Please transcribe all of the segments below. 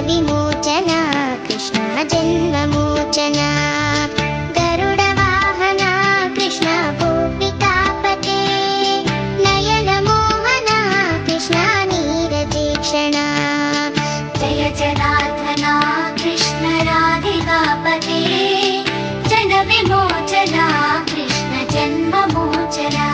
विमोचना कृष्ण जन्ममोचना गरुड वाहना कृष्ण गोपिकापते नयन मोहना कृष्ण नीरजेक्षणा जय जनार्दना कृष्ण राधिकापते जन विमोचना कृष्ण जन्ममोचना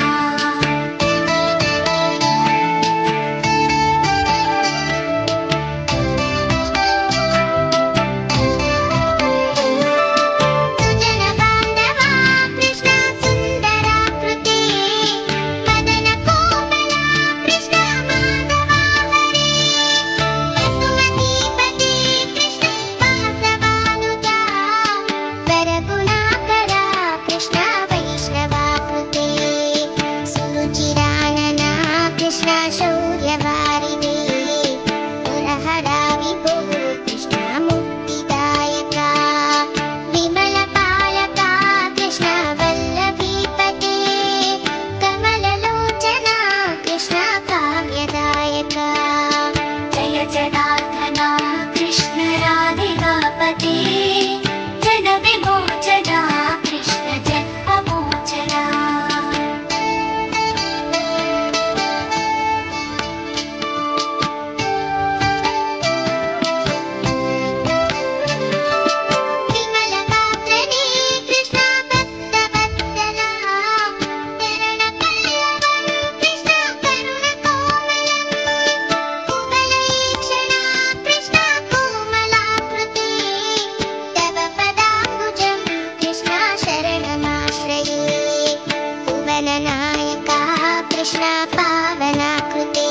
कृष्ण पावनाकृते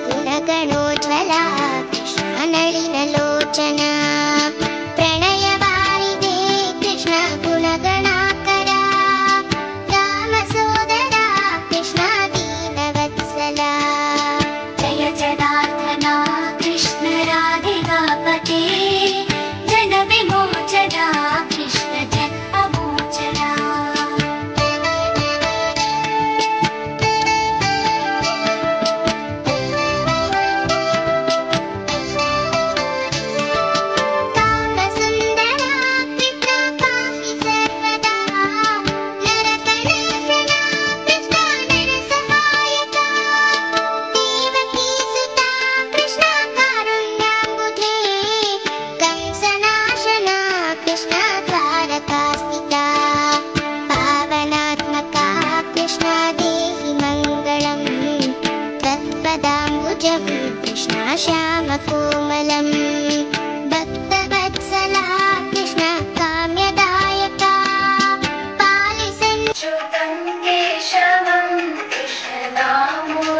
गुणगणोज्ज्वला कृष्ण नलिनलोचना प्रणयवारिदे कृष्ण गुणगणाकरा रामसोदरा कृष्ण दीनवत्सला जय जनार्दना कृष्ण राधिकापते जन विमोचना कृष्ण जन्ममोचना कृष्ण श्यामकोमलं भक्तवत्सला कृष्ण काम्यदायका पालिसञ्च्युतं केशवं कृष्णदामोदरं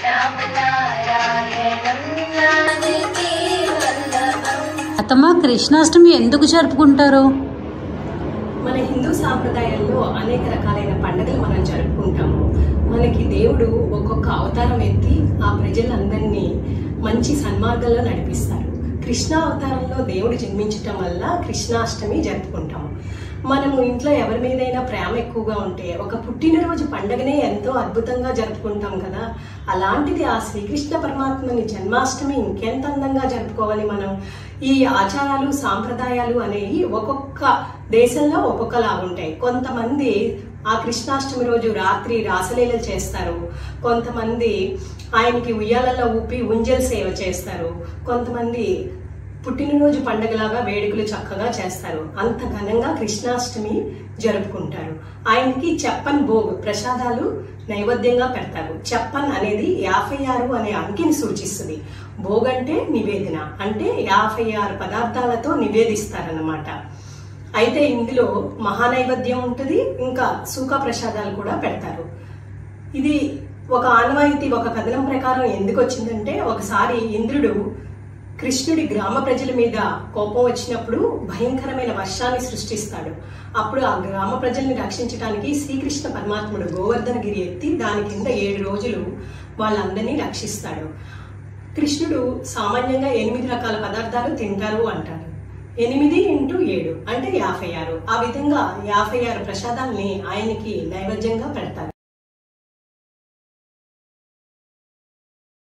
रामनारायणं जानकी वल्लभम्. అత్తమ్మ కృష్ణాష్టమి ఎందుకు జరుపుకుంటారు? మన హిందూ సాంప్రదాయాల్లో అనేక రకాలైన పండుగలు మనం జరుపుకుంటాము. మనకి దేవుడు ఒక్కొక్క అవతారం ఎత్తి ఆ ప్రజలందరినీ మంచి సన్మార్గంలో నడిపిస్తారు. కృష్ణ అవతారంలో దేవుడు జన్మించటం వల్ల కృష్ణాష్టమి జరుపుకుంటాము. మనము ఇంట్లో ఎవరి మీదైనా ప్రేమ ఎక్కువగా ఉంటే ఒక పుట్టినరోజు పండుగనే ఎంతో అద్భుతంగా జరుపుకుంటాం కదా. అలాంటిది ఆ శ్రీకృష్ణ పరమాత్మని జన్మాష్టమి ఇంకెంత అందంగా జరుపుకోవాలి మనం. ఈ ఆచారాలు సాంప్రదాయాలు అనేవి ఒక్కొక్క దేశంలో ఒక్కొక్కలా ఉంటాయి. కొంతమంది ఆ కృష్ణాష్టమి రోజు రాత్రి రాసలీలలు చేస్తారు, కొంతమంది ఆయనకి ఉయ్యాలలో ఊపి ఉంజల్ సేవ చేస్తారు, కొంతమంది పుట్టినరోజు పండుగలాగా వేడుకలు చక్కగా చేస్తారు. అంత ఘనంగా కృష్ణాష్టమి జరుపుకుంటారు. ఆయనకి చెప్పన్ భోగ్ ప్రసాదాలు నైవేద్యంగా పెడతారు. చెప్పన్ అనేది 56 అనే అంకిని సూచిస్తుంది. భోగ్ అంటే నివేదన, అంటే 56 పదార్థాలతో నివేదిస్తారన్నమాట. అయితే ఇందులో మహానైవేద్యం ఉంటుంది, ఇంకా సూక ప్రసాదాలు కూడా పెడతారు. ఇది ఒక ఆనవాయితీ, ఒక కథనం ప్రకారం ఎందుకు వచ్చిందంటే, ఒకసారి ఇంద్రుడు కృష్ణుడి గ్రామ ప్రజల మీద కోపం వచ్చినప్పుడు భయంకరమైన వర్షాన్ని సృష్టిస్తాడు. అప్పుడు ఆ గ్రామ ప్రజల్ని రక్షించడానికి శ్రీకృష్ణ పరమాత్ముడు గోవర్ధనగిరి ఎత్తి దాని కింద 7 రోజులు వాళ్ళందరినీ రక్షిస్తాడు. కృష్ణుడు సామాన్యంగా 8 రకాల పదార్థాలు తింటారు అంటారు. 8 × 7 అంటే 56. ఆ విధంగా 56 ప్రసాదాల్ని ఆయనకి నైవేద్యంగా పెడతారు.